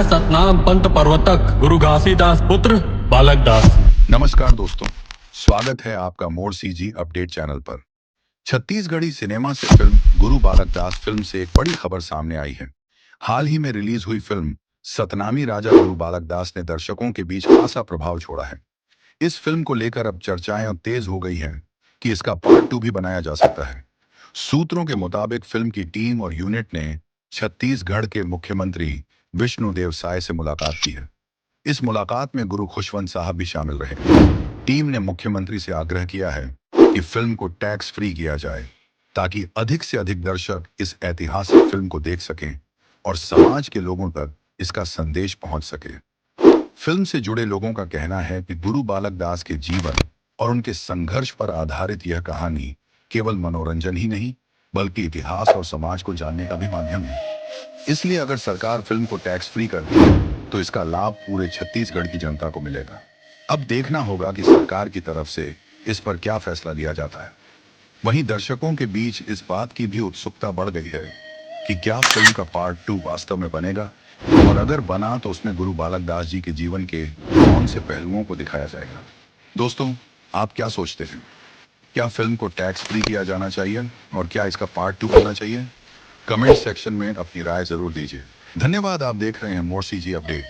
है सतनाम पंत प्रवर्तक गुरु घासीदास पुत्र बालक दास। नमस्कार दोस्तों, स्वागत है आपका मोर सीजी अपडेट चैनल पर। छत्तीसगढ़ी सिनेमा से फिल्म गुरु बालक दास फिल्म से एक बड़ी खबर सामने आई है। हाल ही में रिलीज हुई फिल्म सतनामी राजा गुरु बालक दास ने दर्शकों के बीच खासा प्रभाव छोड़ा है। इस फिल्म को लेकर अब चर्चाएं अब तेज हो गई हैं कि इसका पार्ट 2 भी बनाया जा सकता है। सूत्रों के मुताबिक फिल्म की टीम और यूनिट ने छत्तीसगढ़ के मुख्यमंत्री विष्णुदेव साय से मुलाकात की है। इस मुलाकात में गुरु खुशवंत साहब भी शामिल रहे। टीम ने मुख्यमंत्री से आग्रह किया है कि फिल्म को टैक्स फ्री किया जाए ताकि अधिक से अधिक दर्शक इस ऐतिहासिक फिल्म को देख सकें और समाज के लोगों तक इसका संदेश पहुंच सके। फिल्म से जुड़े लोगों का कहना है कि गुरु बालक दास के जीवन और उनके संघर्ष पर आधारित यह कहानी केवल मनोरंजन ही नहीं बल्कि इतिहास और समाज को जानने का भी माध्यम है। इसलिए अगर सरकार फिल्म को टैक्स फ्री कर दे तो इसका लाभ पूरे छत्तीसगढ़ की जनता को मिलेगा। अब देखना होगा कि सरकार की तरफ से इस पर क्या फैसला लिया जाता है। वहीं दर्शकों के बीच इस बात की भी उत्सुकता बढ़ गई है कि क्या फिल्म का पार्ट 2 वास्तव में बनेगा और अगर बना तो उसमें गुरु बालक दास जी के जीवन के कौन से पहलुओं को दिखाया जाएगा। दोस्तों, आप क्या सोचते हैं? क्या फिल्म को टैक्स फ्री किया जाना चाहिए और क्या इसका पार्ट 2 होना चाहिए? कमेंट सेक्शन में अपनी राय जरूर दीजिए। धन्यवाद। आप देख रहे हैं मोर सीजी अपडेट।